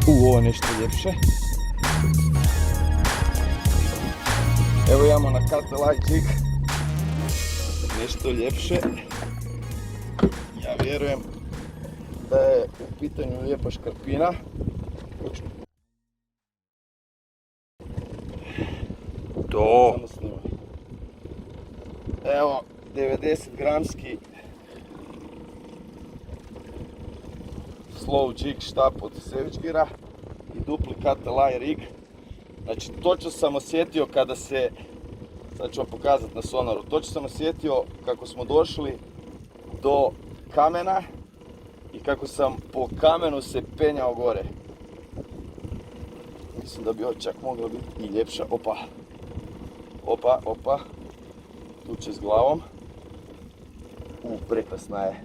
Ovo je nešto ljepše. Evo imamo na Cut-a-Light Jig nešto ljepše. Ja vjerujem da je u pitanju lijepa škarpina. To. Evo 90 gramski slow jig štap od Savage Geara i dupli Cut-a-Light rig. Znači točno sam osjetio kada se, sad ću vam pokazati na sonaru, točno sam osjetio kako smo došli do kamena i kako sam po kamenu se penjao gore. Mislim da bi ovo čak moglo biti i ljepša. Opa, tu će s glavom. Prekrasna je.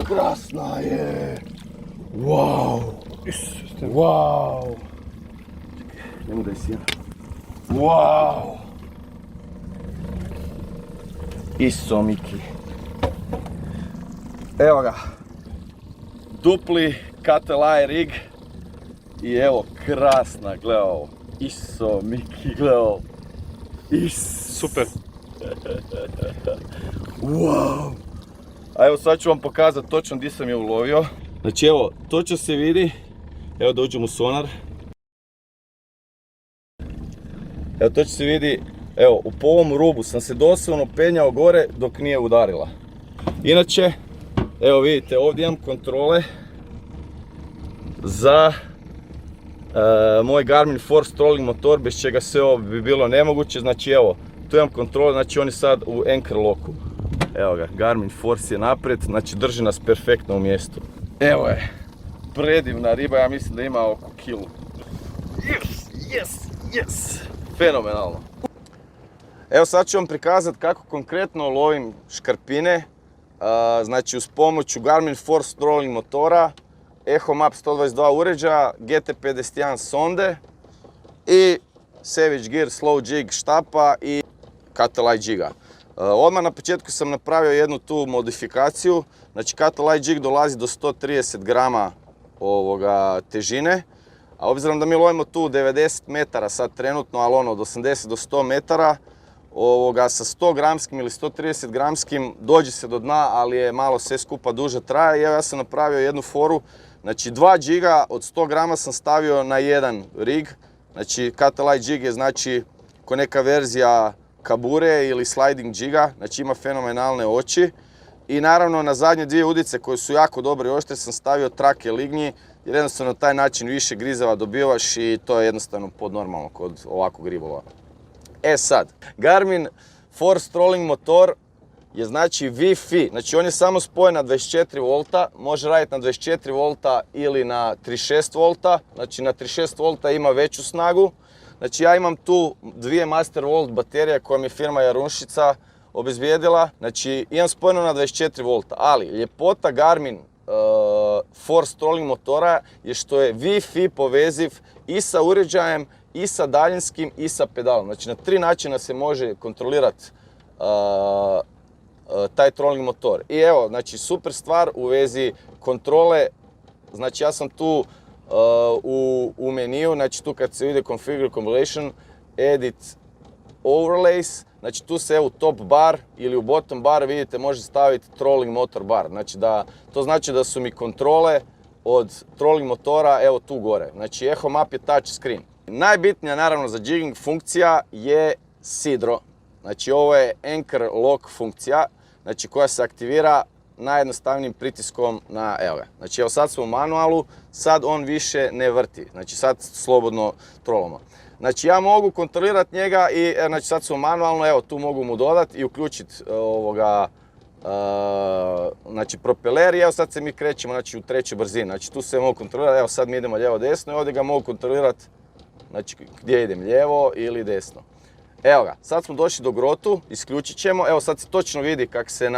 Krasna je! Wow! Wow! Nemo da je sjena. Wow! Iso Miki. Evo ga. Dupli Cut-a-Light rig. I evo krasna, gledaj ovo. Iso Miki, gledaj ovo. Super. Wow! A evo sad ću vam pokazati točno gdje sam je ulovio. Znači evo, točno se vidi. Evo da uđem u sonar. Evo točno se vidi. Evo, po ovom rubu sam se doslovno penjao gore dok nije udarila. Inače, evo vidite, ovdje imam kontrole za moj Garmin Force trolling motor, bez čega sve ovo bi bilo nemoguće. Znači evo, tu imam kontrole, znači on je sad u anchor locku. Evo ga, Garmin Force je naprijed, znači drži nas perfektno u mjestu. Evo je, predivna riba, ja mislim da ima oko kilu. Yes! Fenomenalno. Evo sad ću vam prikazati kako konkretno lovim škarpine. Znači uz pomoću Garmin Force trolling motora, Echo Map 122 uređaja, GT51 sonde i Savage Gear Slow Jig štapa i Cut-a-Light Jiga. Odmah na početku sam napravio jednu tu modifikaciju, znači Cut-a-Light Jig dolazi do 130 grama težine, a obzirom da mi lovimo tu 90 metara sad trenutno, ali ono od 80 do 100 metara, sa 100 gramskim ili 130 gramskim dođe se do dna, ali je malo sve skupa duže traje. I evo ja sam napravio jednu foru, znači 2 džiga od 100 grama sam stavio na jedan rig, znači Cut-a-Light Jig je znači ko neka verzija kabure ili sliding džiga, znači ima fenomenalne oči. I naravno na zadnje dvije udice koje su jako dobre i oštre sam stavio trake lignji, jer jednostavno na taj način više grizeva dobivaš i to je jednostavno podnormalno kod ovakvog ribolova. E sad, Garmin Force trolling motor je znači Wi-Fi, znači on je samo spojen na 24 volta, može raditi na 24 volta ili na 36 volta, znači na 36 volta ima veću snagu. Znači ja imam tu dvije Master Volt baterije koje mi je firma Jarunšica obezbijedila, znači imam spojeno na 24 volta, ali ljepota Garmin Force trolling motora je što je Wi-Fi poveziv i sa uređajem, i sa daljinskim, i sa pedalom. Znači na 3 načina se može kontrolirati taj trolling motor. I evo, znači super stvar u vezi kontrole, znači ja sam tu u meniju, znači tu kad se ide Configure Combination, Edit Overlays, Znači tu se u top bar ili u bottom bar vidite može staviti trolling motor bar. Znači to znači da su mi kontrole od trolling motora evo tu gore. Znači Echo Map je touch screen. Najbitnija naravno za jigging funkcija je sidro. Znači ovo je anchor lock funkcija, znači koja se aktivira najjednostavnijim pritiskom na evo ga. Znači evo sad smo u manualu, sad on više ne vrti. Znači sad slobodno trolamo. Znači ja mogu kontrolirati njega i znači sad smo manualno, evo tu mogu mu dodati i uključiti znači propeler i evo sad se mi krećemo znači, u trećoj brzini. Znači tu se mogu kontrolirati, evo sad mi idemo lijevo desno i ovdje ga mogu kontrolirati znači gdje idem, lijevo ili desno. Evo ga, sad smo došli do grotu, isključit ćemo, evo sad se točno vidi kako se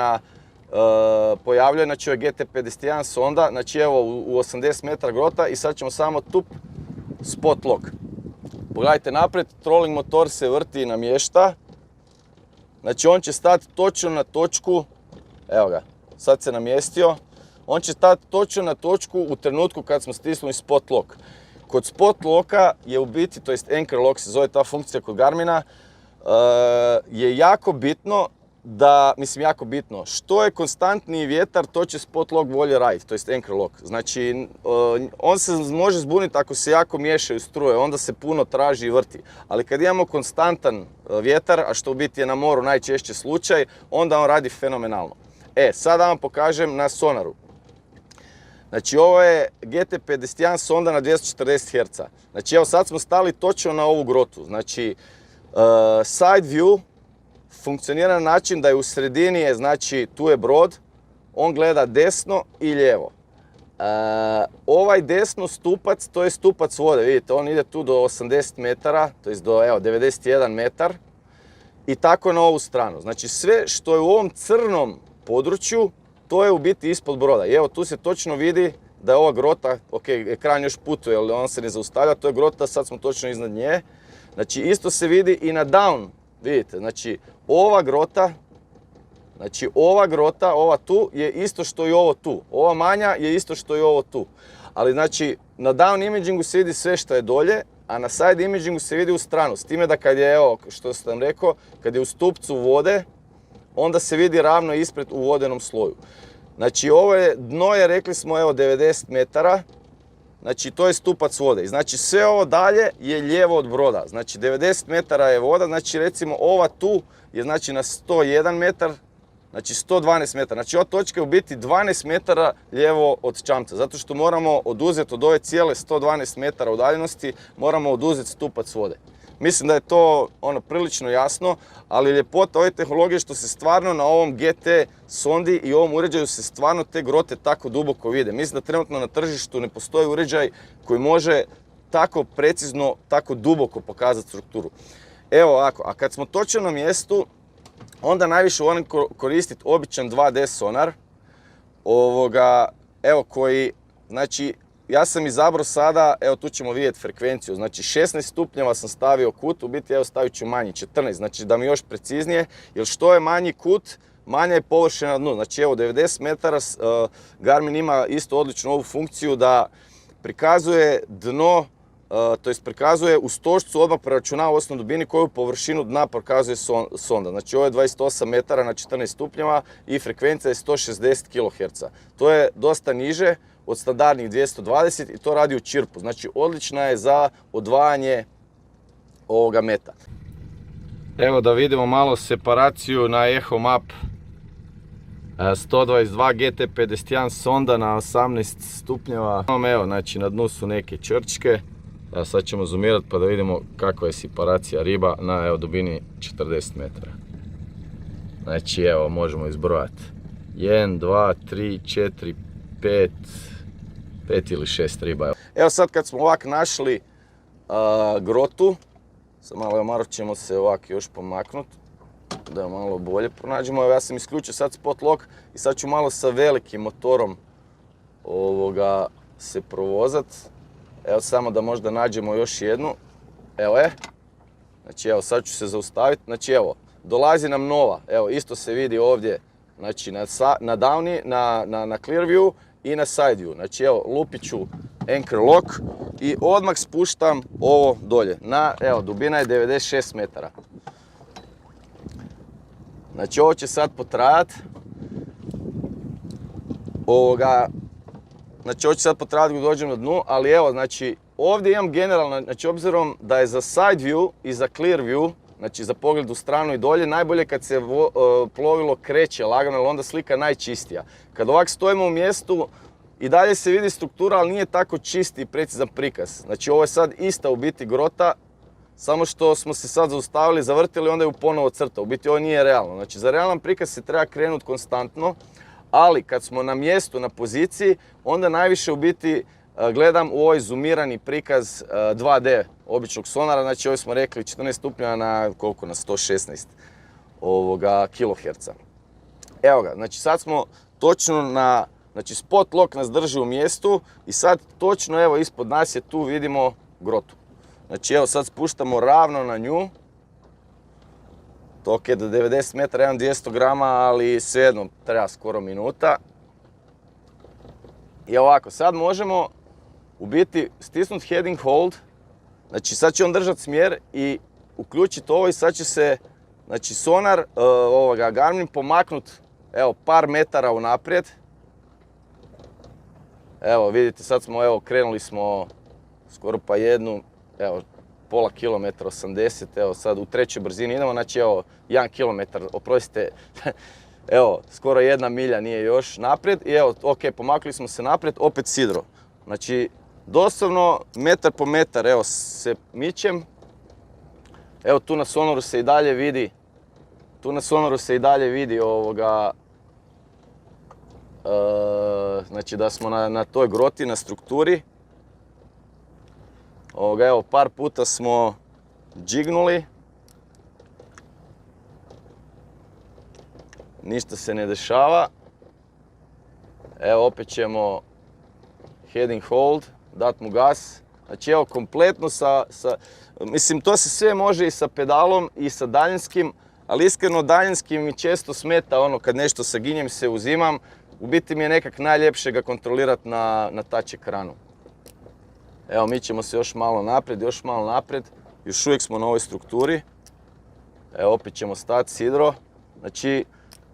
pojavljuje, znači ovo je GT51 sonda, znači evo u 80 metara grota i sad ćemo samo tup spot lock. Pogledajte naprijed, trolling motor se vrti i namješta, znači on će stati točno na točku, evo ga, sad se namjestio, on će stati točno na točku u trenutku kad smo stisnuli spot lock. Kod spot locka je u biti, to jest anchor lock se zove ta funkcija kod Garmina, je jako bitno što je konstantniji vjetar, to će spot lock bolje raditi, to jest anchor lock. Znači, on se može zbuniti ako se jako miješaju struje, onda se puno traži i vrti. Ali kad imamo konstantan vjetar, a što u biti je na moru najčešće slučaj, onda on radi fenomenalno. Sad da vam pokažem na sonaru. Znači ovo je GT51 sonda na 240 Hz. Znači evo sad smo stali točno na ovu grotu. Znači side view funkcionira na način da je u sredini, znači tu je brod, on gleda desno i lijevo. Ovaj desno stupac, to je stupac vode, vidite, on ide tu do 80 metara, to je do evo, 91 metar i tako na ovu stranu. Znači sve što je u ovom crnom području, to je u biti ispod broda. I evo tu se točno vidi da je ova grota, ok, ekran još putuje, ali on se ne zaustavlja, to je grota, sad smo točno iznad nje. Znači isto se vidi i na down, vidite, znači ova grota, ova tu je isto što i ovo tu. Ova manja je isto što i ovo tu. Ali znači na down imagingu se vidi sve što je dolje, a na side imagingu se vidi u stranu. S time da kad je, evo, što sam rekao, kad je u stupcu vode, onda se vidi ravno ispred u vodenom sloju. Znači ovo je dno je, rekli smo, evo 90 metara. Znači to je stupac vode. Znači sve ovo dalje je lijevo od broda. Znači 90 metara je voda, znači recimo ova tu je znači na 101 metar, znači 112 metara. Znači ova točka je u biti 12 metara lijevo od čamca. Zato što moramo oduzeti od ove cijele 112 metara udaljenosti, moramo oduzeti stupac vode. Mislim da je to prilično jasno, ali ljepota ove tehnologije što se stvarno na ovom GT sondi i ovom uređaju se stvarno te grote tako duboko vide. Mislim da trenutno na tržištu ne postoji uređaj koji može tako precizno, tako duboko pokazati strukturu. Evo ovako, a kad smo točno na mjestu, onda najviše volim koristiti običan 2D sonar, evo koji, znači, ja sam izabrao sada, evo tu ćemo vidjeti frekvenciju, znači 16 stupnjeva sam stavio kut, u biti evo stavit ću manji, 14, znači da mi još preciznije, jer što je manji kut, manja je površina na dnu. Znači evo 90 metara, Garmin ima isto odličnu ovu funkciju da prikazuje dno, to jest prikazuje u stožcu, odmah preračunava osnovnu dubini koju površinu dna prikazuje sonda. Znači ovo je 28 metara na 14 stupnjeva i frekvencija je 160 kHz. To je dosta niže od standardnih 220 i to radi u čirpu. Znači odlična je za odvajanje ovoga meta. Evo da vidimo malo separaciju na Echo Map 122 GT51 sonda na 18 stupnjeva. Evo, znači na dnu su neke črčke. Evo sad ćemo zoomirati pa da vidimo kakva je separacija riba na dubini 40 metara. Znači evo možemo izbrojati 1, 2, 3, 4, 5 ili 6 riba. Evo sad kad smo ovak našli grotu, sad malo ćemo se ovak još pomaknuti da malo bolje pronađemo. Evo ja sam isključio sad spot lock i sad ću malo sa velikim motorom se provozat. Evo samo da možda nađemo još jednu. Evo je. Znači evo sad ću se zaustaviti. Znači evo dolazi nam nova. Evo isto se vidi ovdje. Znači na downi, na clear view i na side view. Znači evo lupit ću anchor lock i odmah spuštam ovo dolje. Evo dubina je 96 metara. Znači ovo će sad potrajat. Znači ovo će sad potrajati dok dođem na dnu, ali evo, znači ovdje imam generalno, znači obzirom da je za side view i za clear view, znači za pogled u stranu i dolje, najbolje kad se plovilo kreće lagano, jer onda slika najčistija. Kad ovak stojimo u mjestu, i dalje se vidi struktura, ali nije tako čisti i precizan prikaz. Znači ovo je sad ista u biti grota, samo što smo se sad zaustavili, zavrtili, onda ju ponovo crta. U biti ovo nije realno. Znači za realan prikaz se treba krenuti konstantno, ali kad smo na mjestu, na poziciji, onda najviše u biti gledam u ovaj zoomirani prikaz 2D običnog sonara. Znači ovo smo rekli 14 stupnjeva na koliko? Na 116 kHz. Evo ga, znači sad smo točno na, znači spot lock nas drži u mjestu i sad točno evo ispod nas je, tu vidimo grotu. Znači evo sad spuštamo ravno na nju. To je do 90 metara, imam 200 grama, ali svejedno treba skoro minuta. I ovako, sad možemo u biti stisnuti heading hold. Znači sad će on držati smjer i uključiti ovo i sad će se, znači sonar, Garmin pomaknut evo par metara unaprijed. Evo vidite, sad smo, evo krenuli smo skoro pa jednu, evo pola kilometra, 80, evo sad u trećoj brzini idemo, znači evo 1 kilometar, oprostite, evo skoro 1 milja nije još naprijed i evo, ok, pomakli smo se naprijed, opet sidro. Znači doslovno metar po metar, evo se mičem, evo tu na sonaru se i dalje vidi, znači da smo na toj groti, na strukturi. Evo, par puta smo džignuli. Ništa se ne dešava. Evo, opet ćemo heading hold, dat mu gas. Znači, evo, kompletno mislim, to se sve može i sa pedalom i sa daljinskim, ali iskreno daljinskim mi često smeta ono kad nešto sa ginjem se uzimam. U biti mi je nekak najljepše ga kontrolirati na touch ekranu. Evo, mi ćemo se još malo naprijed, još uvijek smo na ovoj strukturi. Evo, opet ćemo stati sidro. Znači,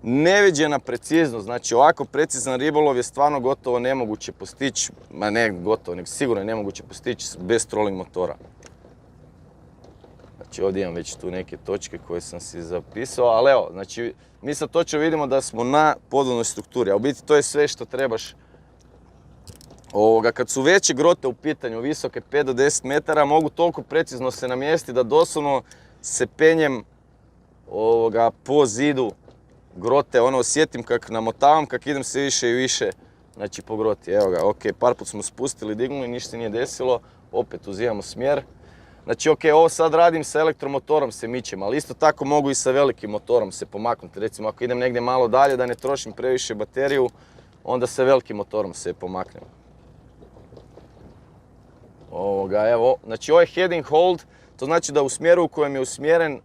neviđena preciznost, znači ovako precizan ribolov je stvarno gotovo nemoguće postići, ma ne gotovo, nego sigurno je nemoguće postići bez trolling motora. Znači ovdje imam već tu neke točke koje sam si zapisao, ali evo, znači mi sad točno vidimo da smo na podvodnoj strukturi, a u biti to je sve što trebaš. Kad su veće grote u pitanju, visoke 5 do 10 metara, mogu toliko precizno se namjestiti da doslovno se penjem po zidu grote, osjetim kako namotavam, kako idem sve više i više, znači po groti. Evo ga, ok, par put smo spustili, dignuli, ništa se nije desilo, opet uzimamo smjer. Znači ok, ovo sad radim sa elektromotorom se mičem, ali isto tako mogu i sa velikim motorom se pomaknuti. Recimo ako idem negdje malo dalje da ne trošim previše bateriju, onda sa velikim motorom se pomaknem. Evo, znači ovaj heading hold, to znači da u smjeru u kojem je usmjeren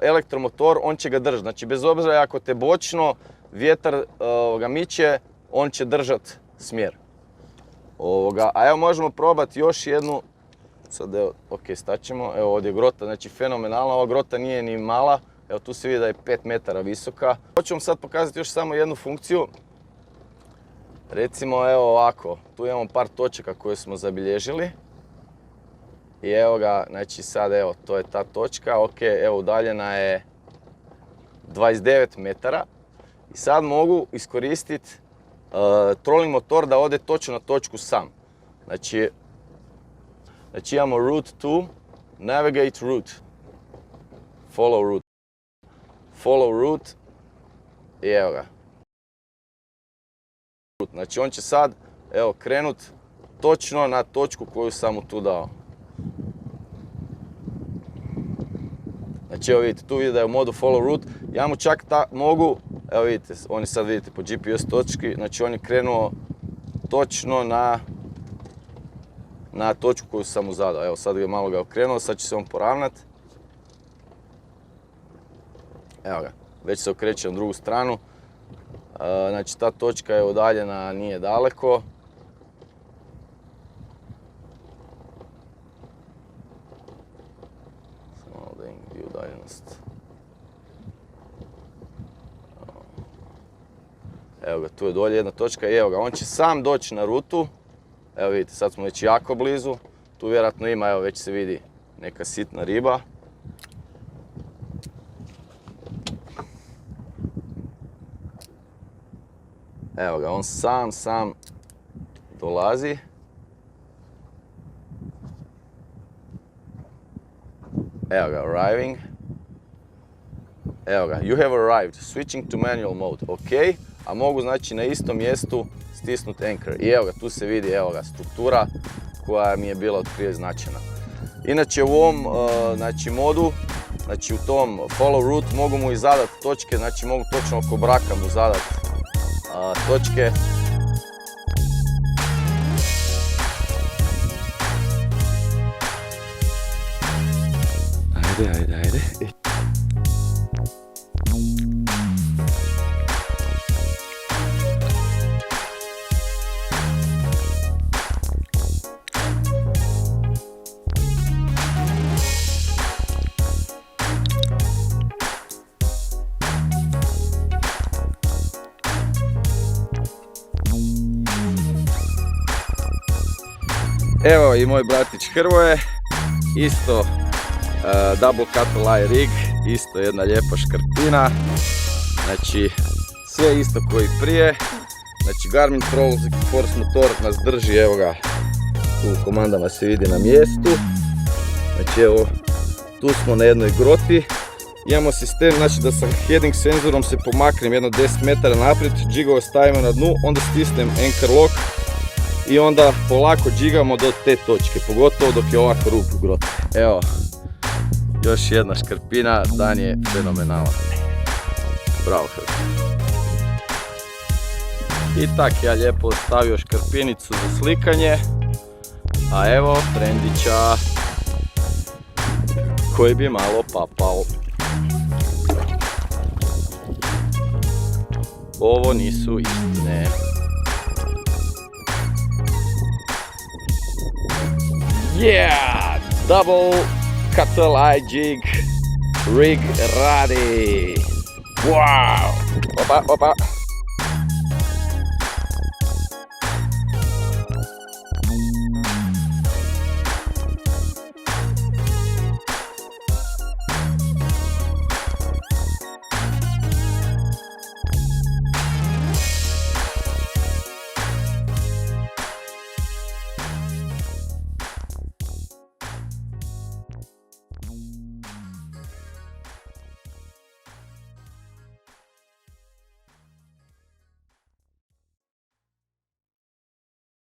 elektromotor, on će ga držati. Znači bez obzira ako te bočno vjetar ga miče, on će držati smjer. A evo možemo probati još jednu, sad evo, ok, staćemo, evo ovdje je grota, znači fenomenalna, ova grota nije ni mala, evo tu se vidi da je 5 metara visoka. Hoću vam sad pokazati još samo jednu funkciju. Recimo evo ovako, tu imamo par točaka koje smo zabilježili. I evo ga, znači sad evo, to je ta točka, ok, evo udaljena je 29 metara. I sad mogu iskoristiti trolling motor da ode točno na točku sam. Znači imamo route to, navigate route, follow route i evo ga. Znači on će sad, evo, krenut točno na točku koju sam mu tu dao. Znači evo vidite, tu vidite da je u modu follow route. Ja mu čak mogu, evo vidite, oni sad vidite po GPS točki, znači on je krenuo točno na točku koju sam mu zadao. Evo sad je malo ga okrenuo, sad će se on poravnat. Evo ga, već se okreće na drugu stranu. Znači ta točka je udaljena, nije daleko. Samo da im je udaljenost. Evo ga, tu je dolje jedna točka i evo ga, on će sam doći na rutu. Evo vidite, sad smo već jako blizu. Tu vjerojatno ima, evo već se vidi neka sitna riba. Evo ga, on sam dolazi. Evo ga, arriving. Evo ga, you have arrived, switching to manual mode, ok. A mogu znači na istom mjestu stisnuti anchor. I evo ga, tu se vidi, evo ga, struktura koja mi je bila od prije značajna. Inače u ovom znači, modu, znači u tom follow route mogu mu i zadat točke, znači mogu točno oko braka mu zadat točke. Ajde. Evo i moj bratić Hrvoje, isto double cuttle eye rig, isto jedna lijepa škarpina, znači sve isto koji prije, znači Garmin Force motor nas drži, evo ga, tu u komandama se vidi na mjestu, znači evo, tu smo na jednoj groti, imamo sistem, znači da sa heading senzorom se pomaknem jedno 10 metara naprijed, džigove stavimo na dnu, onda stisnem anchor lock, i onda polako džigamo do te točke, pogotovo dok je ovako rub grote. Evo, još jedna škarpina, dan je fenomenalan. Bravo Hrvatska. I tak ja lijepo stavio škarpinicu za slikanje, a evo frendića koji bi malo papao. Ovo nisu istine. Yeah! Double cuttle eye jig rig radi! Wow! Opa!